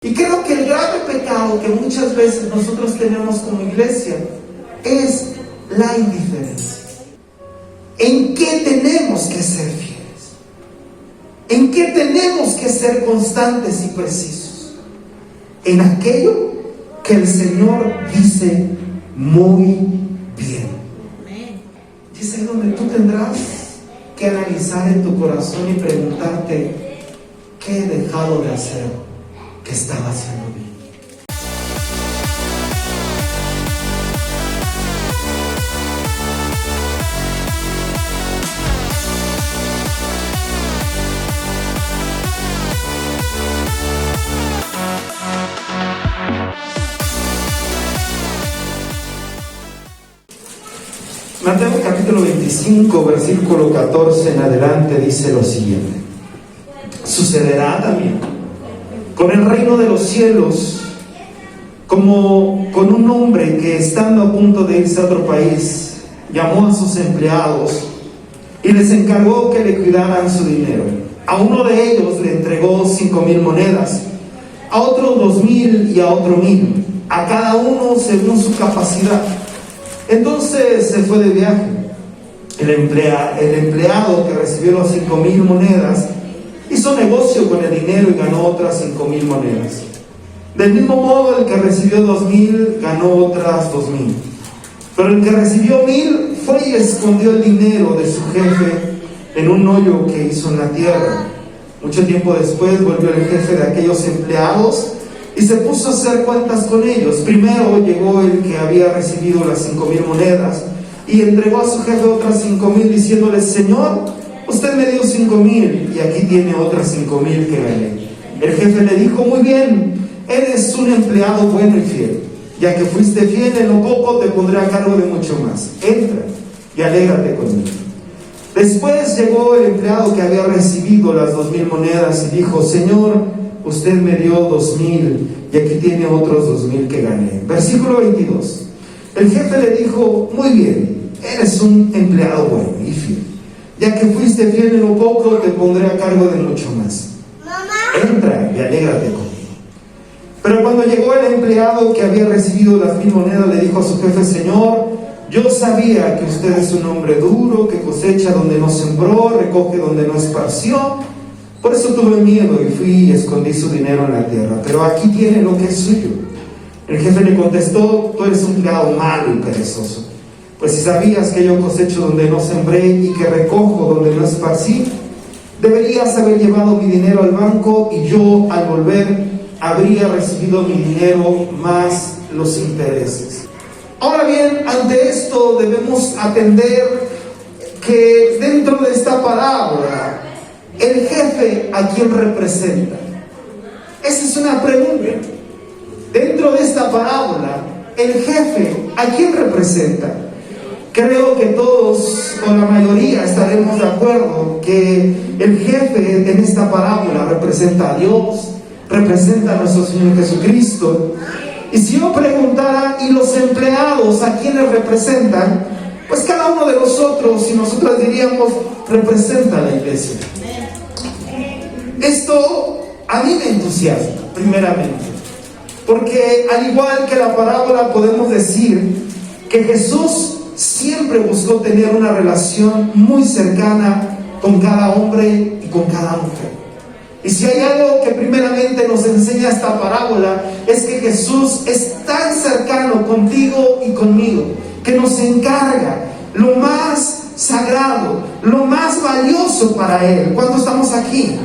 Y creo que el grave pecado que muchas veces nosotros tenemos como iglesia es la indiferencia. ¿En qué tenemos que ser fieles? ¿En qué tenemos que ser constantes y precisos? En aquello que el Señor dice muy bien. Y es ahí donde tú tendrás que analizar en tu corazón y preguntarte: ¿qué he dejado de hacer que estaba haciendo bien? Mateo capítulo 25, versículo 14 en adelante dice lo siguiente: sucederá también con el reino de los cielos como con un hombre que, estando a punto de irse a otro país, llamó a sus empleados y les encargó que le cuidaran su dinero. A uno de ellos le entregó 5,000 monedas, a otro 2,000 y a otro 1,000, a cada uno según su capacidad. Entonces se fue de viaje. El empleado que recibió las 5,000 monedas hizo negocio con el dinero y ganó otras 5,000 monedas. Del mismo modo, el que recibió 2,000 ganó otras 2,000. Pero el que recibió 1,000 fue y escondió el dinero de su jefe en un hoyo que hizo en la tierra. Mucho tiempo después volvió el jefe de aquellos empleados y se puso a hacer cuentas con ellos. Primero llegó el que había recibido las 5,000 monedas y entregó a su jefe otras 5,000, diciéndole: Señor, usted me dio 5,000 y aquí tiene otras 5,000 que gané. El jefe le dijo: muy bien, eres un empleado bueno y fiel. Ya que fuiste fiel en lo poco, te pondré a cargo de mucho más. Entra y alégrate conmigo. Después llegó el empleado que había recibido las 2,000 monedas y dijo: Señor, usted me dio 2,000 y aquí tiene otros 2,000 que gané. Versículo 22. El jefe le dijo: muy bien, eres un empleado bueno y fiel. Ya que fuiste fiel en lo poco, te pondré a cargo de mucho más. Entra y alégrate conmigo. Pero cuando llegó el empleado que había recibido las 1,000 monedas, le dijo a su jefe: Señor, yo sabía que usted es un hombre duro, que cosecha donde no sembró, recoge donde no esparció. Por eso tuve miedo y fui y escondí su dinero en la tierra. Pero aquí tiene lo que es suyo. El jefe le contestó: tú eres un empleado malo y perezoso. Pues si sabías que yo cosecho donde no sembré y que recojo donde no esparcí, deberías haber llevado mi dinero al banco y yo, al volver, habría recibido mi dinero más los intereses. Ahora bien, ante esto debemos atender que dentro de esta parábola, el jefe, ¿a quién representa? Esa es una pregunta. Dentro de esta parábola, el jefe, ¿a quién representa? Creo que todos, o la mayoría, estaremos de acuerdo que el jefe en esta parábola representa a Dios, representa a nuestro Señor Jesucristo. Y si yo preguntara: ¿y los empleados a quiénes representan? Pues cada uno de nosotros y nosotras diríamos: representa a la iglesia. Esto a mí me entusiasma, primeramente, porque al igual que la parábola, podemos decir que Jesús siempre buscó tener una relación muy cercana con cada hombre y con cada mujer. Y si hay algo que primeramente nos enseña esta parábola, es que Jesús es tan cercano contigo y conmigo, que nos encarga lo más sagrado, lo más valioso para Él. ¿Cuándo estamos aquí?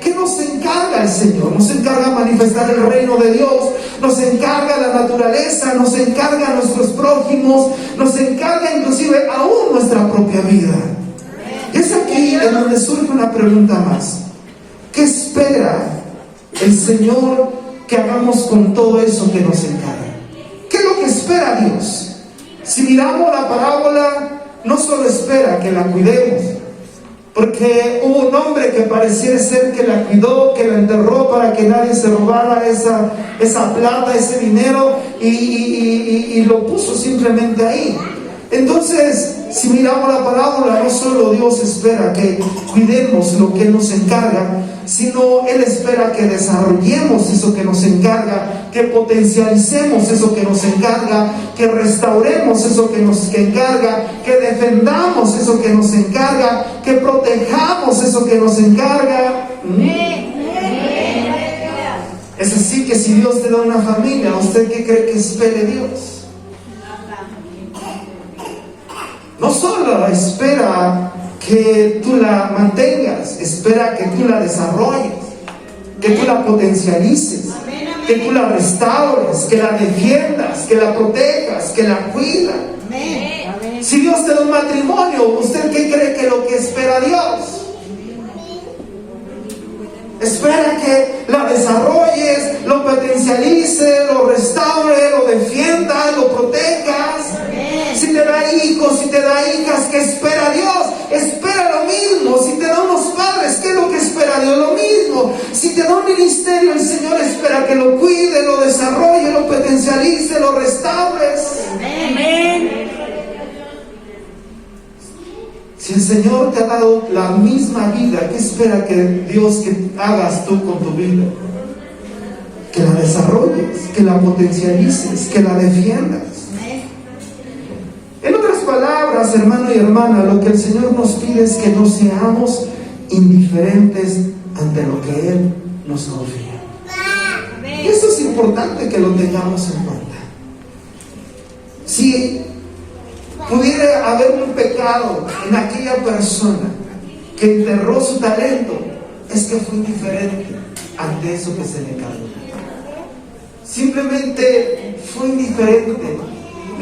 ¿Qué nos encarga el Señor? Nos encarga manifestar el reino de Dios, nos encarga la naturaleza, nos encarga a nuestros prójimos, nos encarga inclusive aún nuestra propia vida. Y es aquí en donde surge una pregunta más: ¿qué espera el Señor que hagamos con todo eso que nos encarga? ¿Qué es lo que espera Dios? Si miramos la parábola, no solo espera que la cuidemos, porque hubo un hombre que pareciera ser que la cuidó, que la enterró para que nadie se robara esa plata, ese dinero, y lo puso simplemente ahí. Entonces, si miramos la parábola, no solo Dios espera que cuidemos lo que Él nos encarga, sino Él espera que desarrollemos eso que nos encarga, que potencialicemos eso que nos encarga, que restauremos eso que nos encarga, que defendamos eso que nos encarga, que protejamos eso que nos encarga. Es así que si Dios te da una familia, ¿usted qué cree que espere Dios? No solo espera que tú la mantengas, espera que tú la desarrolles, que tú la potencialices, que tú la restaures, que la defiendas, que la protejas, que la cuidas. Si Dios te da un matrimonio, ¿usted qué cree que lo que espera Dios? Espera que la desarrolles, lo potencialices, lo restaures, lo defiendas, lo protejas. Si te da hijos, si te da hijas, ¿qué espera Dios? Espera lo mismo. Si te da unos padres, ¿qué es lo que espera Dios? Lo mismo. Si te da un ministerio, el Señor espera que lo cuide, lo desarrolle, lo potencialice, lo restaures. Amén. Si el Señor te ha dado la misma vida, ¿qué espera que Dios que hagas tú con tu vida? Que la desarrolles, que la potencialices, que la defiendas. En otras palabras, hermano y hermana, lo que el Señor nos pide es que no seamos indiferentes ante lo que Él nos confía. Y eso es importante que lo tengamos en cuenta. Si pudiera haber un pecado en aquella persona que enterró su talento, es que fue indiferente ante eso que se le encargó. Simplemente fue indiferente.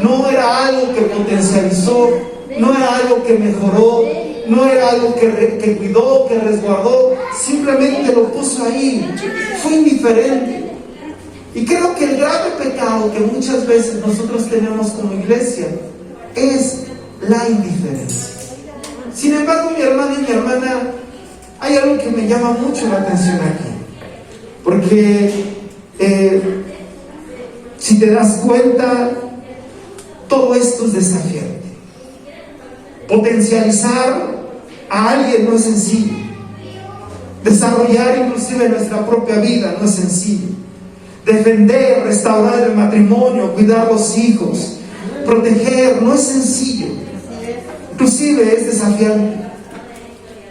No era algo que potencializó, no era algo que mejoró, no era algo que cuidó, que resguardó. Simplemente lo puso ahí. Fue indiferente. Y creo que el grave pecado que muchas veces nosotros tenemos como iglesia es la indiferencia. Sin embargo, mi hermano y mi hermana, hay algo que me llama mucho la atención aquí, porque si te das cuenta, todo esto es desafiante. Potencializar a alguien no es sencillo. Desarrollar inclusive nuestra propia vida no es sencillo. Defender, restaurar el matrimonio, cuidar los hijos, proteger, no es sencillo. Inclusive es desafiante.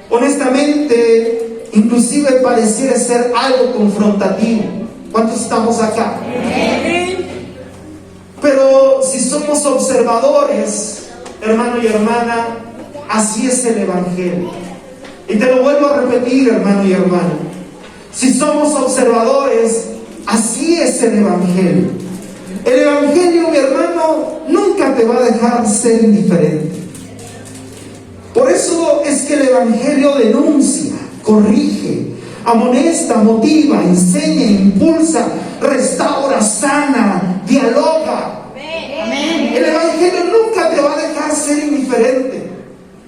Honestamente, inclusive pareciera ser algo confrontativo. ¿Cuántos estamos acá? Pero si somos observadores, hermano y hermana, así es el Evangelio. Y te lo vuelvo a repetir, hermano y hermana. Si somos observadores, así es el Evangelio. El Evangelio, mi hermano, nunca te va a dejar ser indiferente. Por eso es que el Evangelio denuncia, corrige, amonesta, motiva, enseña, impulsa, restaura, sana, dialoga. Amén. El Evangelio nunca te va a dejar ser indiferente.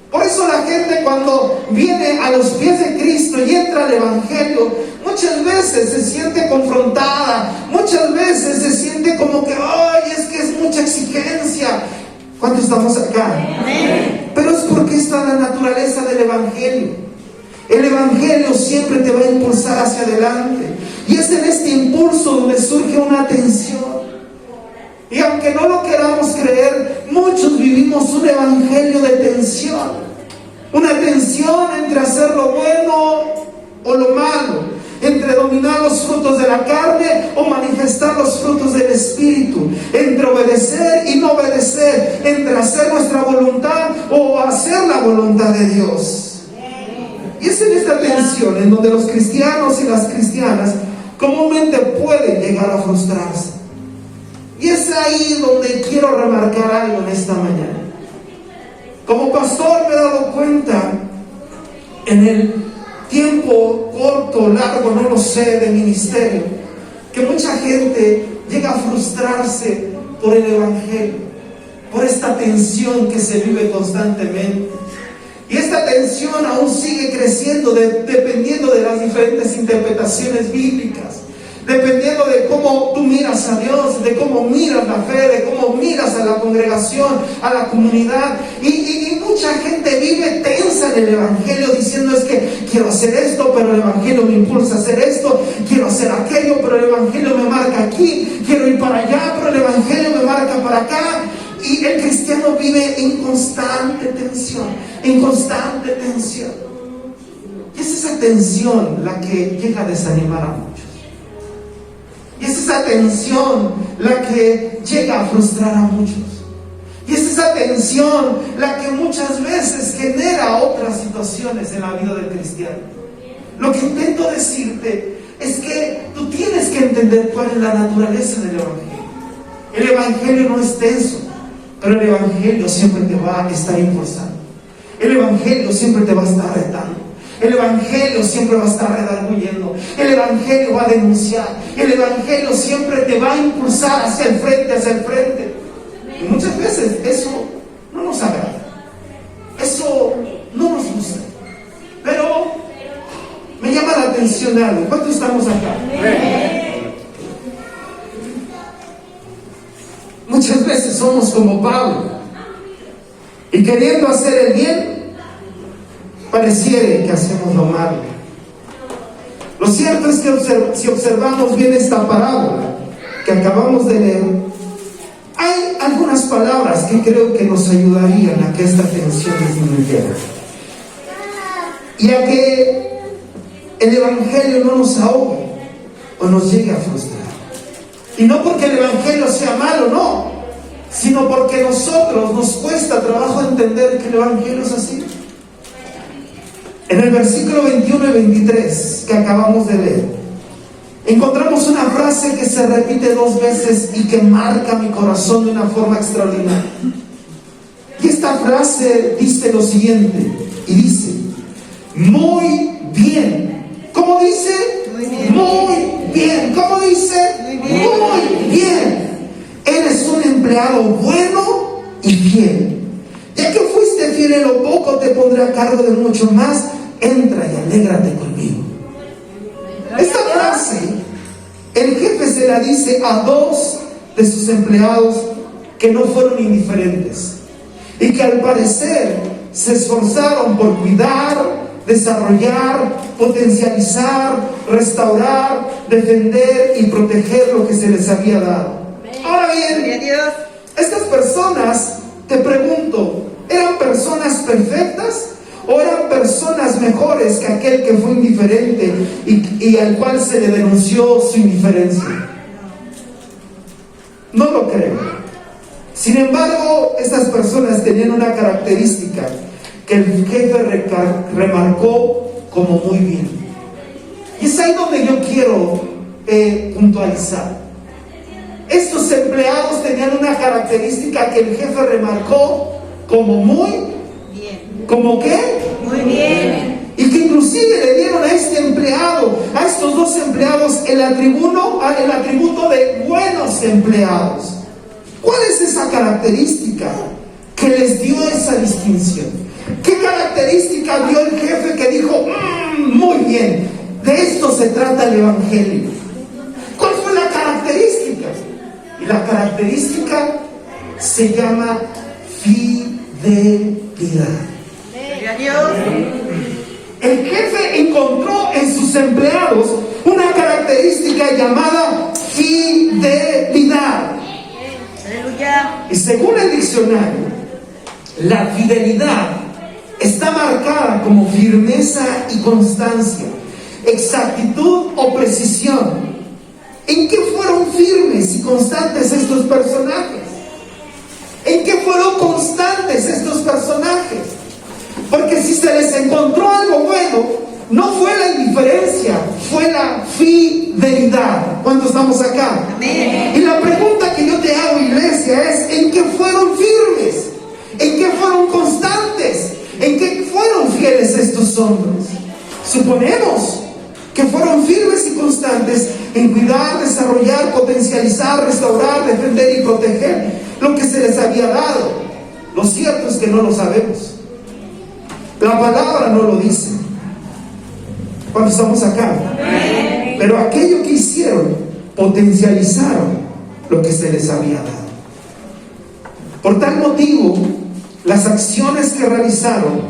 Por eso la gente cuando viene a los pies de Cristo y entra al Evangelio, muchas veces se siente confrontada, muchas veces se siente como que, ay, es que es mucha exigencia. ¿Cuántos estamos acá? Amén. Pero es porque está la naturaleza del Evangelio. El Evangelio siempre te va a impulsar hacia adelante. Y es en este impulso donde surge una tensión. Y aunque no lo queramos creer, muchos vivimos un evangelio de tensión. Una tensión entre hacer lo bueno o lo malo, entre dominar los frutos de la carne o manifestar los frutos del Espíritu, entre obedecer y no obedecer, entre hacer nuestra voluntad o hacer la voluntad de Dios. Y es en esta tensión en donde los cristianos y las cristianas comúnmente pueden llegar a frustrarse. Y es ahí donde quiero remarcar algo en esta mañana. Como pastor me he dado cuenta en el tiempo corto, largo, no lo sé, de ministerio, que mucha gente llega a frustrarse por el Evangelio, por esta tensión que se vive constantemente. Y esta tensión aún sigue creciendo dependiendo de las diferentes interpretaciones bíblicas, dependiendo de cómo tú miras a Dios, de cómo miras la fe, de cómo miras a la congregación, a la comunidad. Y mucha gente vive tensa en el Evangelio diciendo: es que quiero hacer esto, pero el Evangelio me impulsa a hacer esto, quiero hacer aquello, pero el Evangelio me marca aquí, quiero ir para allá, pero el Evangelio me marca para acá. Y el cristiano vive en constante tensión, en constante tensión. Y es esa tensión la que llega a desanimar a muchos. Y es esa tensión la que llega a frustrar a muchos. Y es esa tensión la que muchas veces genera otras situaciones en la vida del cristiano. Lo que intento decirte es que tú tienes que entender cuál es la naturaleza del Evangelio. El Evangelio no es tenso, pero el Evangelio siempre te va a estar impulsando. El Evangelio siempre te va a estar retando. El Evangelio siempre va a estar redarguyendo. El Evangelio va a denunciar. El Evangelio siempre te va a impulsar hacia el frente, hacia el frente. Y muchas veces eso no nos agrada. Eso no nos gusta. Pero me llama la atención algo. ¿Cuántos estamos acá? Muchas veces somos como Pablo, y queriendo hacer el bien, pareciera que hacemos lo malo. Lo cierto es que si observamos bien esta parábola que acabamos de leer, hay algunas palabras que creo que nos ayudarían a que esta tensión disminuyera y a que el Evangelio no nos ahogue o nos llegue a frustrar. Y no porque el Evangelio sea malo, no, sino porque a nosotros nos cuesta trabajo entender que el Evangelio es así. En el versículo 21 y 23 que acabamos de leer, encontramos una frase que se repite 2 veces y que marca mi corazón de una forma extraordinaria. Y esta frase dice lo siguiente, y dice: muy bien. ¿Cómo dice? Muy bien. ¿Cómo dice? Muy bien. Eres un empleado bueno y fiel. Ya que fuiste fiel en lo poco, te pondré a cargo de mucho más. Entra y alégrate conmigo. Esta frase, el jefe se la dice a 2 de sus empleados que no fueron indiferentes y que al parecer se esforzaron por cuidar, desarrollar, potencializar, restaurar, defender y proteger lo que se les había dado. Ahora bien, estas personas, te pregunto, ¿eran personas perfectas o eran personas mejores que aquel que fue indiferente y al cual se le denunció su indiferencia? No lo creo. Sin embargo, estas personas tenían una característica que el jefe remarcó como muy bien. Y es ahí donde yo quiero puntualizar. Estos empleados tenían una característica que el jefe remarcó como muy bien. ¿Cómo qué? Muy bien. Y que inclusive le dieron a este empleado, a estos 2 empleados, el atributo de buenos empleados. ¿Cuál es esa característica que les dio esa distinción? ¿Qué característica vio el jefe que dijo: muy bien, de esto se trata el Evangelio? ¿Cuál fue la característica? Y la característica se llama fidelidad. El jefe encontró en sus empleados una característica llamada fidelidad. Y según el diccionario, la fidelidad está marcada como firmeza y constancia, exactitud o precisión. ¿En qué fueron firmes y constantes estos personajes? ¿En qué fueron constantes estos personajes? Porque si se les encontró algo bueno, no fue la indiferencia, fue la fidelidad. ¿Cuántos estamos acá? Amén. Y la pregunta que yo te hago, iglesia, es: ¿en qué fueron firmes? ¿En qué fueron constantes? ¿En qué fueron fieles estos hombres? Suponemos que fueron firmes y constantes en cuidar, desarrollar, potencializar, restaurar, defender y proteger lo que se les había dado. Lo cierto es que no lo sabemos. La palabra no lo dice. Cuando estamos acá. Amén. Pero aquello que hicieron potencializaron lo que se les había dado. Por tal motivo, las acciones que realizaron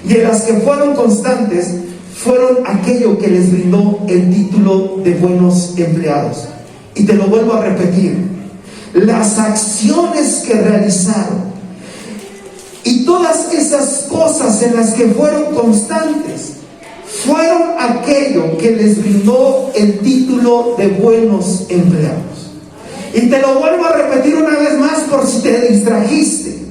y en las que fueron constantes fueron aquello que les brindó el título de buenos empleados. Y te lo vuelvo a repetir: las acciones que realizaron y todas esas cosas en las que fueron constantes fueron aquello que les brindó el título de buenos empleados. Y te lo vuelvo a repetir una vez más por si te distrajiste.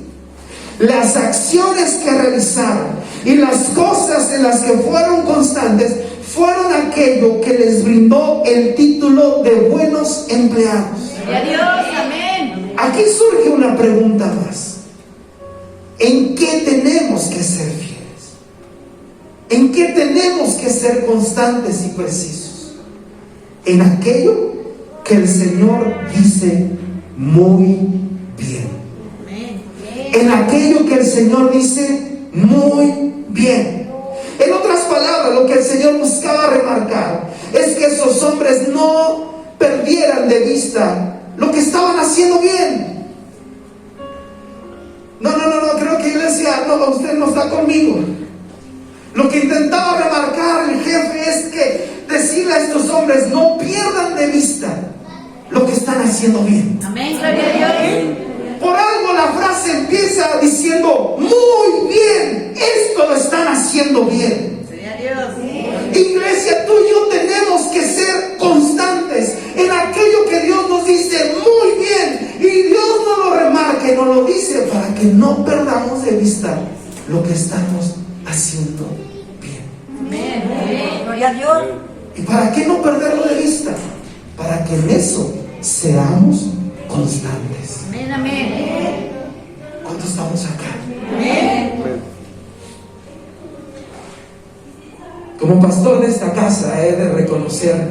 Las acciones que realizaron y las cosas en las que fueron constantes fueron aquello que les brindó el título de buenos empleados. Gloria a Dios, amén. Aquí surge una pregunta más: ¿en qué tenemos que ser fieles? ¿En qué tenemos que ser constantes y precisos? En aquello que el Señor dice muy bien. En aquello que el Señor dice muy bien. En otras palabras, lo que el Señor buscaba remarcar es que esos hombres no perdieran de vista lo que estaban haciendo bien. No, creo que iglesia, no, usted no está conmigo. Lo que intentaba remarcar el jefe es que decirle a estos hombres: no pierdan de vista lo que están haciendo bien. Amén, gloria a Dios. Por algo la frase empieza diciendo: muy bien, esto lo están haciendo bien. Gloria a Dios. Iglesia, tú y yo tenemos que ser constantes en aquello que Dios nos dice muy bien. Y Dios no lo remarca y nos lo dice para que no perdamos de vista lo que estamos haciendo bien. Amén. Gloria a Dios. ¿Y para qué no perderlo de vista? Para que en eso seamos constantes. Amén, amén. ¿Cuántos estamos acá? Amén. Como pastor de esta casa he de reconocer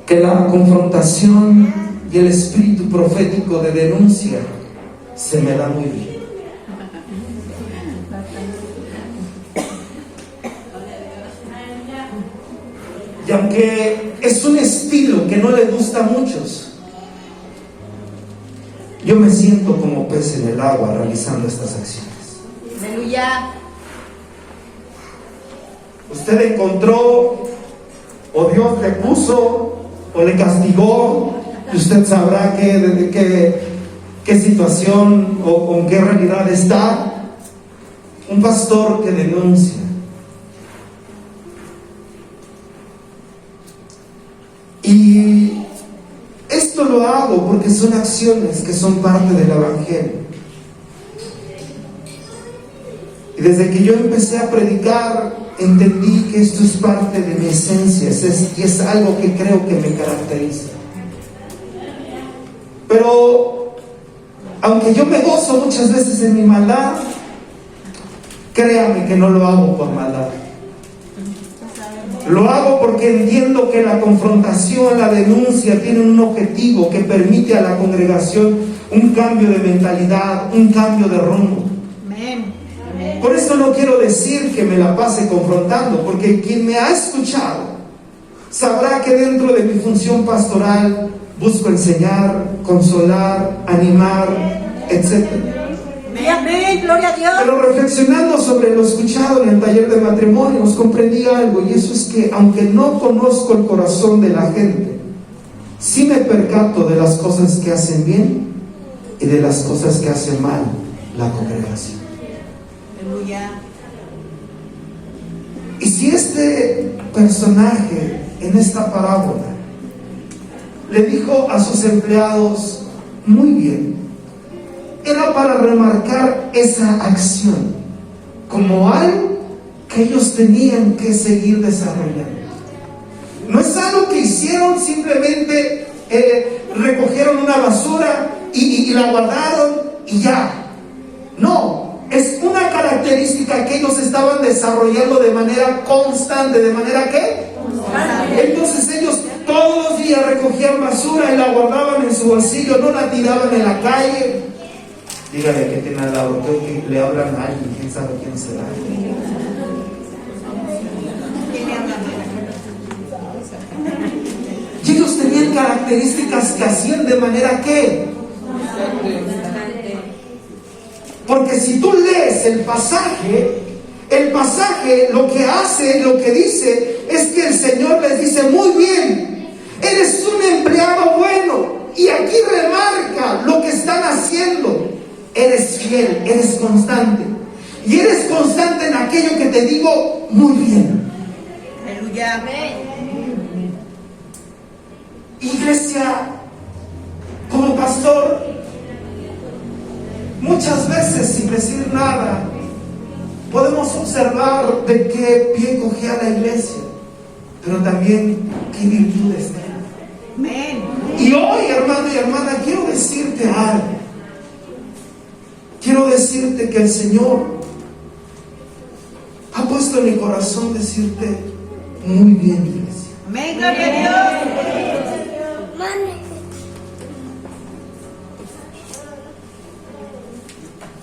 que la confrontación y el espíritu profético de denuncia se me da muy bien. Y aunque es un estilo que no le gusta a muchos, yo me siento como pez en el agua realizando estas acciones. Aleluya. Usted encontró, o Dios le puso, o le castigó, y usted sabrá qué situación o con qué realidad está. Un pastor que denuncia. Y esto lo hago porque son acciones que son parte del Evangelio. Y desde que yo empecé a predicar, entendí que esto es parte de mi esencia, y es algo que creo que me caracteriza. Pero aunque yo me gozo muchas veces en mi maldad, créame que no lo hago por maldad. Lo hago porque entiendo que la confrontación, la denuncia tienen un objetivo que permite a la congregación un cambio de mentalidad, un cambio de rumbo. Amén. Amén. Por eso no quiero decir que me la pase confrontando, porque quien me ha escuchado sabrá que dentro de mi función pastoral busco enseñar, consolar, animar, etc. Amén, gloria a Dios. Pero reflexionando sobre lo escuchado en el taller de matrimonios, comprendí algo, y eso es que aunque no conozco el corazón de la gente, sí me percato de las cosas que hacen bien y de las cosas que hacen mal la congregación. Aleluya. Y si este personaje en esta parábola le dijo a sus empleados muy bien, era para remarcar esa acción como algo que ellos tenían que seguir desarrollando. No es algo que hicieron simplemente, recogieron una basura y la guardaron y ya. No, es una característica que ellos estaban desarrollando de manera constante. ¿De manera qué? Constante. Entonces ellos todos los días recogían basura y la guardaban en su bolsillo, no la tiraban en la calle. Dígale que tiene al lado, creo que le hablan a alguien, quién sabe quién será. Y ellos tenían tenían características que hacían de manera que, porque si tú lees el pasaje lo que hace, lo que dice, es que el Señor les dice: muy bien, eres un empleado bueno. Y aquí remarca lo que están haciendo. Eres fiel, eres constante. Y eres constante en aquello que te digo, muy bien. Aleluya. Iglesia, como pastor, muchas veces sin decir nada, podemos observar de qué pie cogía la iglesia, pero también qué virtudes tenía. Amén. Y hoy, hermano y hermana, quiero decirte algo. Quiero decirte que el Señor ha puesto en mi corazón decirte: muy bien, iglesia. Amén, gloria a Dios.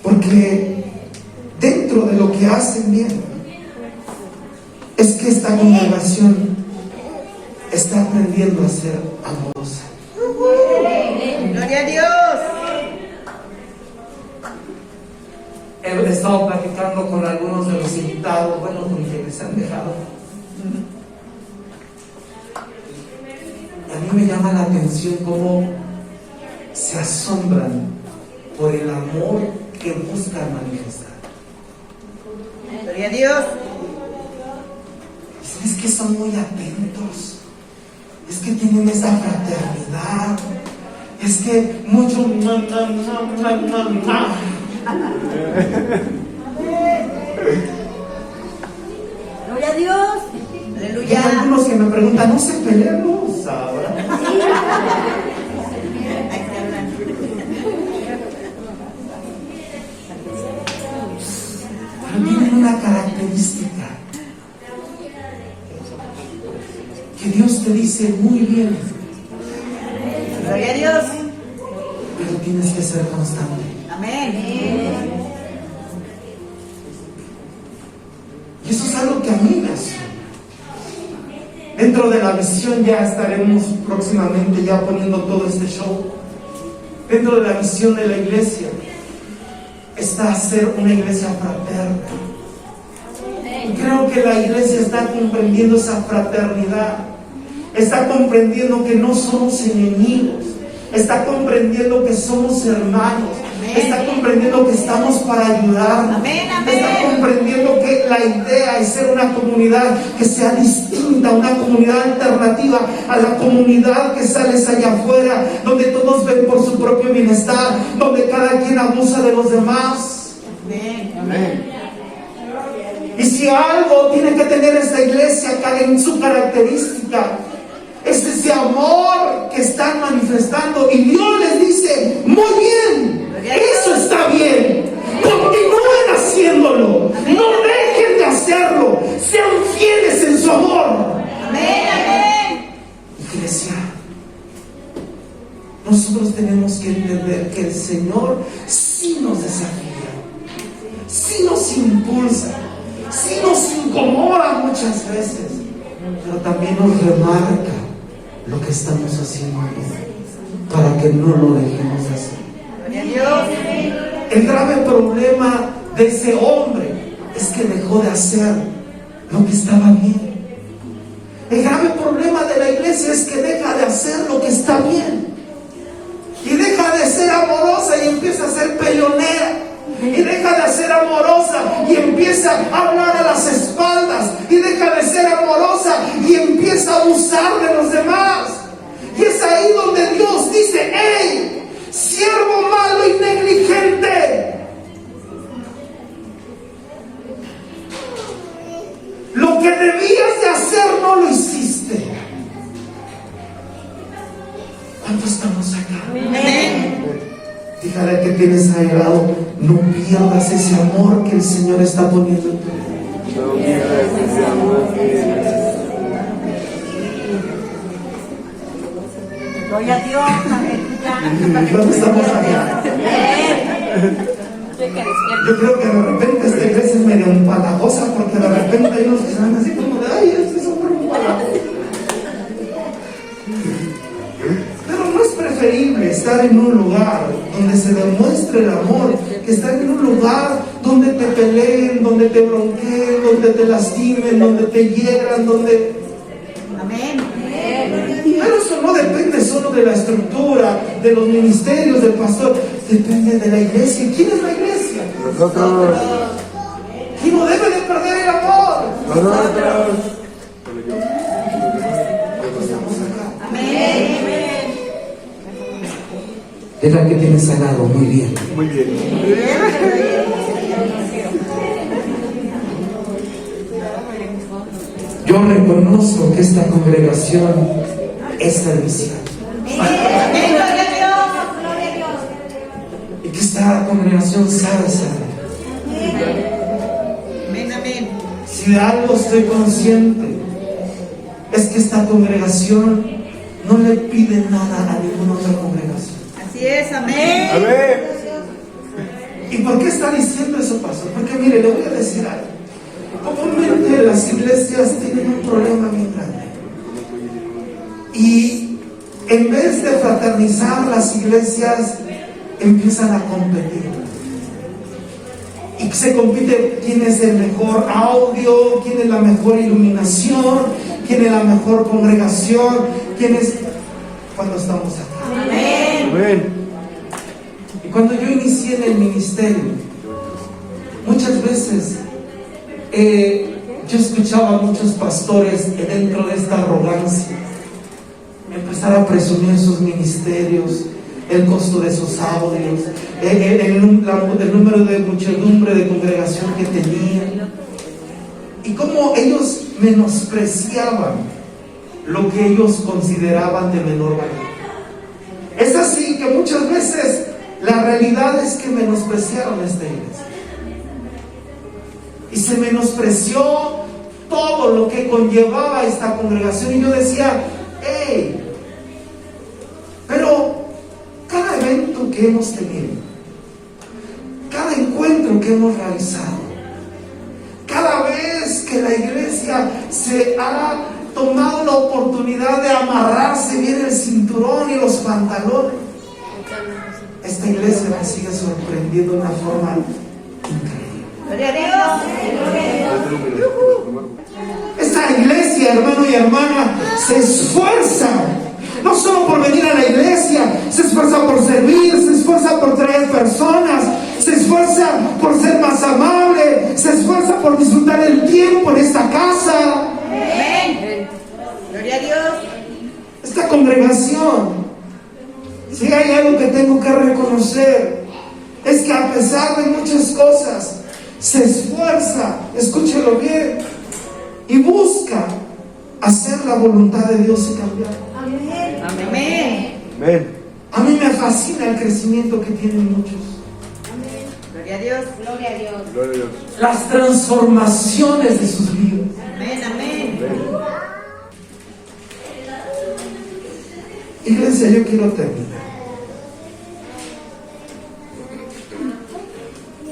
Porque dentro de lo que hacen bien es que esta congregación está aprendiendo a ser amorosa. Gloria a Dios. He estado platicando con algunos de los invitados, bueno, con quienes han dejado. A mí me llama la atención cómo se asombran por el amor que buscan manifestar. Gloria a Dios. Es que son muy atentos, es que tienen esa fraternidad, es que mucho Gloria a Dios. Y hay Aleluya. algunos que me preguntan: ¿no se peleamos ahora? Pero tienen una característica que Dios te dice: muy bien, Gloria a Dios. pero tienes que ser constante. Amén. Y eso es algo que a mí me asombra. Dentro de la visión ya estaremos próximamente ya poniendo todo este show. Dentro de la visión de la iglesia está ser una iglesia fraterna. Y creo que la iglesia está comprendiendo esa fraternidad. Está comprendiendo que no somos enemigos. Está comprendiendo que somos hermanos. Está comprendiendo que estamos para ayudar. Amén, amén. Está comprendiendo que la idea es ser una comunidad que sea distinta, una comunidad alternativa a la comunidad que sales allá afuera, donde todos ven por su propio bienestar, donde cada quien abusa de los demás. Amén. Y si algo tiene que tener esta iglesia en su característica, es ese amor que están manifestando. Y Dios les dice: muy bien, eso está bien, continúen haciéndolo, no dejen de hacerlo, sean fieles en su amor. Amén, amén. Iglesia, nosotros tenemos que entender que el Señor sí nos desafía, sí nos impulsa, sí nos incomoda muchas veces, pero también nos remarca lo que estamos haciendo bien, para que no lo dejemos de hacer. Gloria a Dios. El grave problema de ese hombre es que dejó de hacer lo que estaba bien. El grave problema de la iglesia es que deja de hacer lo que está bien, y deja de ser amorosa y empieza a ser peleonera, y deja de ser amorosa y empieza a hablar a las espaldas, y deja de ser amorosa y empieza a abusar de los demás. Y es ahí donde Dios dice: ¡hey, siervo malo y negligente! Lo que debías de hacer no lo hiciste. ¿Cuántos estamos acá? Amén. Dígale que tienes ahí al lado: no pierdas ese amor que el Señor está poniendo en tu vida. No pierdas ese amor que Gloria a Dios. ¿Cuántos estamos acá? Yo creo que de repente esta iglesia es medio empalagosa, porque de repente hay unos que se van así como de: ay, este es un empalagoso. preferible estar en un lugar donde se demuestre el amor que estar en un lugar donde te peleen, donde te bronqueen, donde te lastimen, donde te hieran, donde... Amén. Pero eso no depende solo de la estructura, de los ministerios, del pastor. Depende de la iglesia. ¿Quién es la iglesia? Nosotros. ¿Quién no debe de perder el amor? Nosotros. Estamos acá. Amén. Es la que tienes al lado, muy bien. Muy bien. Yo reconozco que esta congregación es servicial. Amén. Gloria a Dios. Y que esta congregación sabe servir. Amén. Amén. Si de algo estoy consciente, es que esta congregación no le pide nada a ninguna otra congregación. Así es. Amén. Amén. ¿Y por qué está diciendo eso, pastor? Porque mire, le voy a decir algo. Comúnmente las iglesias tienen un problema bien grande. Y en vez de fraternizar, las iglesias empiezan a competir. Y se compite quién es el mejor audio, quién es la mejor iluminación, quién es la mejor congregación, quién es... Cuando estamos acá. Amén. Y cuando yo inicié en el ministerio, muchas veces yo escuchaba a muchos pastores dentro de esta arrogancia empezar a presumir sus ministerios, el costo de sus audios, el número de muchedumbre de congregación que tenían, y cómo ellos menospreciaban lo que ellos consideraban de menor valor. Es así que muchas veces la realidad es que menospreciaron esta iglesia. Y se menospreció todo lo que conllevaba esta congregación. Y yo decía, hey, pero cada evento que hemos tenido, cada encuentro que hemos realizado, cada vez que la iglesia se ha tomado la oportunidad de amarrarse bien el cinturón y los pantalones, esta iglesia me sigue sorprendiendo de una forma increíble. Gloria a Dios. Esta iglesia, hermano y hermana, se esfuerza no solo por venir a la iglesia, se esfuerza por servir, se esfuerza por traer personas, se esfuerza por ser más amable, se esfuerza por disfrutar el tiempo en esta casa. Amén. Gloria a Dios. Esta congregación, si hay algo que tengo que reconocer, es que a pesar de muchas cosas, se esfuerza, escúchelo bien, y busca hacer la voluntad de Dios y cambiar. Amén. Amén. Amén. A mí me fascina el crecimiento que tienen muchos, Gloria a Dios. Gloria a Dios. Gloria a Dios. las transformaciones de sus vidas. Amén. Amén. Iglesia, yo quiero terminar.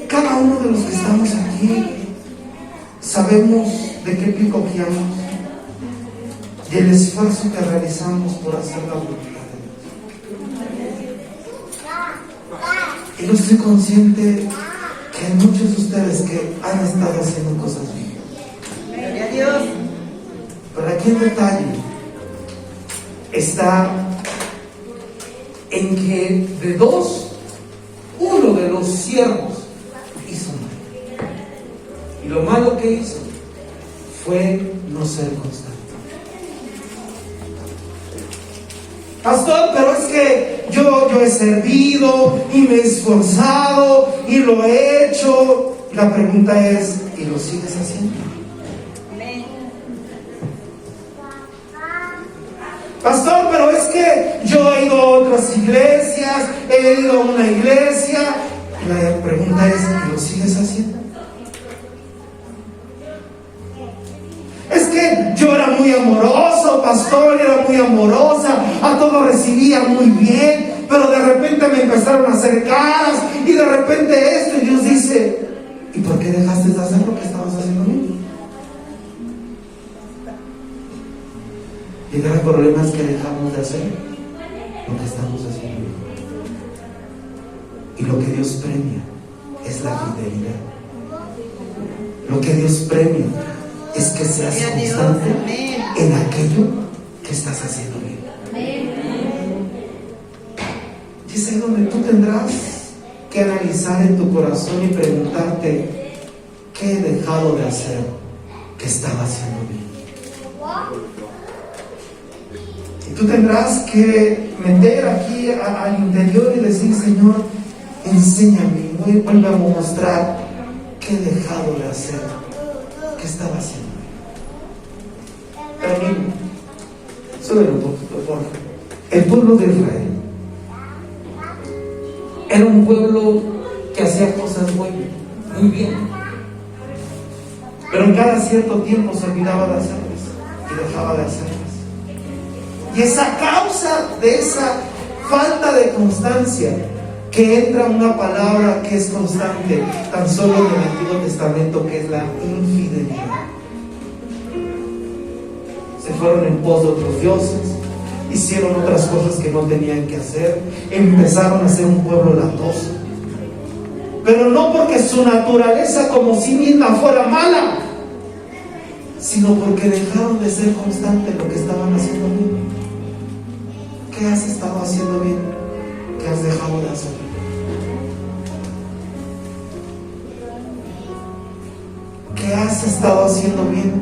Cada uno de los que estamos aquí sabemos de qué picoteamos y el esfuerzo que realizamos por hacer la voluntad de Dios. Y yo estoy consciente que hay muchos de ustedes que han estado haciendo cosas bien. Gloria a Dios. Pero aquí el detalle está en que de dos, uno de los siervos hizo mal. Y lo malo que hizo fue no ser constante. Pastor, pero es que yo he servido y me he esforzado y lo he hecho. La pregunta es, ¿y lo sigues haciendo? Amén. Pastor, pero es que yo he ido a otras iglesias, he ido a una iglesia. La pregunta es, ¿y lo sigues haciendo? Es que yo era muy amoroso, pastor, era muy amorosa, a todo recibía muy bien, pero de repente me empezaron a hacer caras y de repente esto, y Dios dice, ¿y por qué dejaste de hacer lo que estabas haciendo bien? Y el problema es que dejamos de hacer lo que estamos haciendo. Y lo que Dios premia es la fidelidad. Lo que Dios premia es que seas Gloria a Dios. constante Amén. en aquello que estás haciendo bien. Y es ahí donde tú tendrás que analizar en tu corazón y preguntarte: ¿qué he dejado de hacer que estaba haciendo bien? Y tú tendrás que meter aquí al interior y decir: Señor, enséñame, vuelve a mostrar qué he dejado de hacer, qué estaba haciendo bien. Termino. Súbelo un poquito, por favor. El pueblo de Israel era un pueblo que hacía cosas muy bien, pero en cada cierto tiempo se olvidaba de hacerlas y dejaba de hacerlas. Y es a causa de esa falta de constancia que entra una palabra que es constante tan solo en el Antiguo Testamento, que es la infidelidad. Se fueron en pos de otros dioses, hicieron otras cosas que no tenían que hacer, empezaron a ser un pueblo latoso, pero no porque su naturaleza como sí misma fuera mala, sino porque dejaron de ser constantes en lo que estaban haciendo bien. ¿Qué has estado haciendo bien? ¿Qué has dejado de hacer? ¿Qué has estado haciendo bien?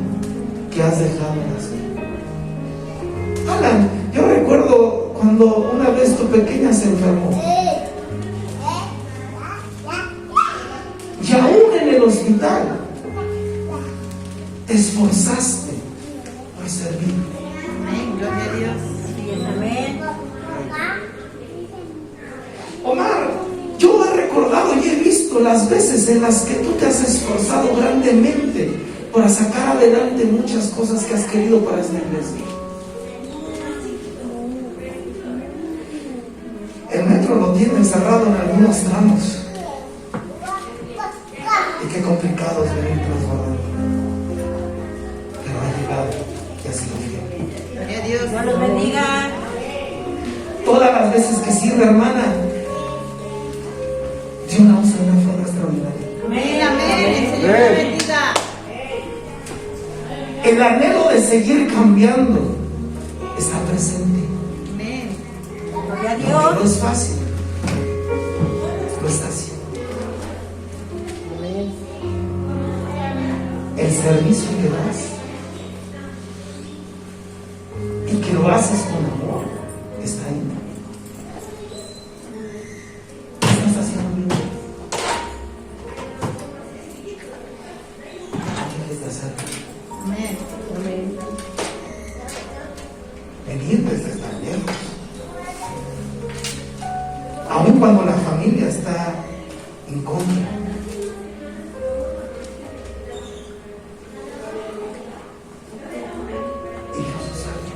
¿Qué has dejado de hacer? Alan, yo recuerdo cuando una vez tu pequeña se enfermó, y aún en el hospital te esforzaste por servir. Amén. Gloria a Dios. Amén. Omar, yo he recordado y he visto las veces en las que tú te has esforzado grandemente para sacar adelante muchas cosas que has querido para esta iglesia. El metro lo tiene encerrado en algunos tramos. Y qué complicado es venir transbordando. Pero ha llegado y ha sido fiel. Gloria a Dios. Dios los bendiga. Todas las veces que sirve, hermana, Dios la usa de una forma extraordinaria. Amén, amén. El Señor te bendiga. El anhelo de seguir cambiando está presente. Amén. Gloria a Aunque Dios. no es fácil, lo está haciendo. El servicio que das y que lo haces con amor está ahí. ¿Qué estás haciendo bien? No dejes de hacerlo. Amén. Amén. Venir desde tan lejos, aun cuando la familia está en contra. Y Dios lo sabe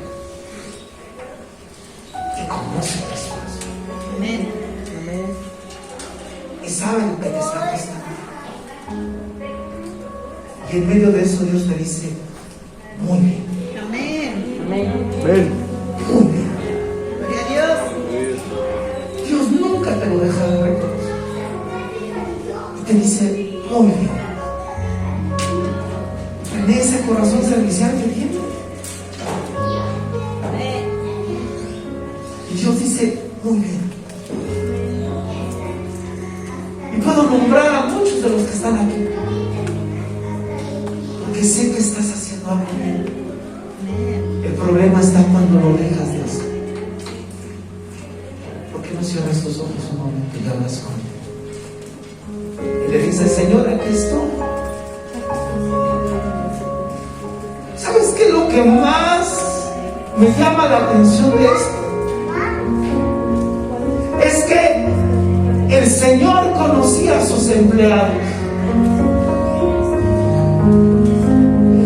y conoce tu esfuerzo Amén. Amén. y sabe lo que te está costando. Y en medio de eso Dios te dice: muy bien, Amén. Amén. muy bien. Gloria a Dios. Dios nunca te lo deja de reconocer. Y te dice: muy bien. En ese corazón servicial que tienes. Amén. Y Dios dice: muy bien. Y puedo nombrar a muchos de los que están aquí, porque sé que estás haciendo algo bien. Amén. El problema está cuando lo dejas de hacer. ¿Por qué no cierras tus ojos un momento y hablas con Él? Y le dices: Señor, aquí estoy. ¿Sabes qué es lo que más me llama la atención de esto? Es que el Señor conocía a sus empleados.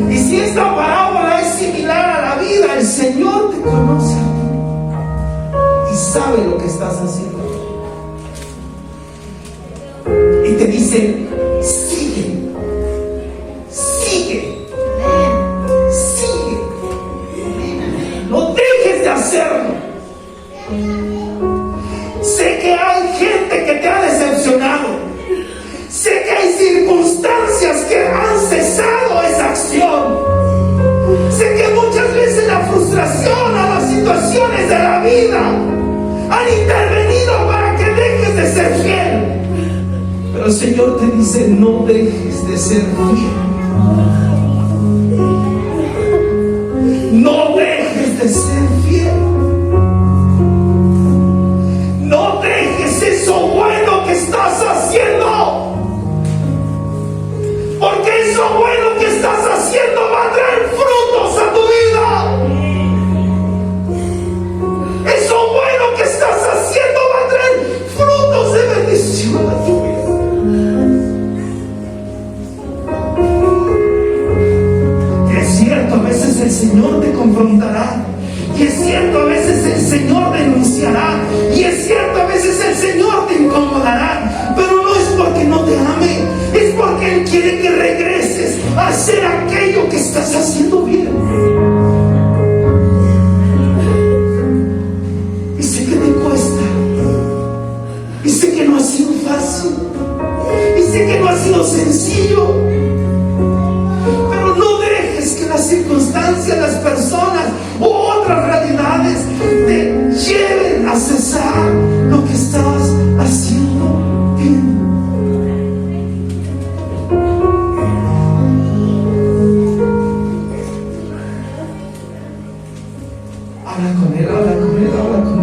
Y si esta parábola es similar a la vida, el Señor te conoce y sabe lo que estás haciendo. Y te dice: sigue, sigue, sigue. No dejes de hacerlo. que hay gente que te ha decepcionado. Sé que hay circunstancias que han cesado esa acción. Sé que muchas veces la frustración o las situaciones de la vida han intervenido para que dejes de ser fiel. Pero el Señor te dice, no dejes de ser fiel. No dejes de ser fiel. No dejes eso bueno que estás haciendo. Porque eso bueno que estás haciendo va a traer frutos a tu vida. Eso bueno que estás haciendo va a traer frutos de bendición a tu vida. Y es cierto, a veces el Señor te confrontará. Y es cierto, a veces el Señor denunciará. Y es cierto, a veces el Señor te incomodará. Pero no es porque no te ame, es porque Él quiere que regreses a hacer aquello que estás haciendo bien. Y sé que te cuesta. Y sé que no ha sido fácil. Y sé que no ha sido sencillo. Pero no dejes que las circunstancias, las personas u otras realidades te lleven a cesar lo que estás haciendo bien. Habla con Él, habla con Él, habla con Él.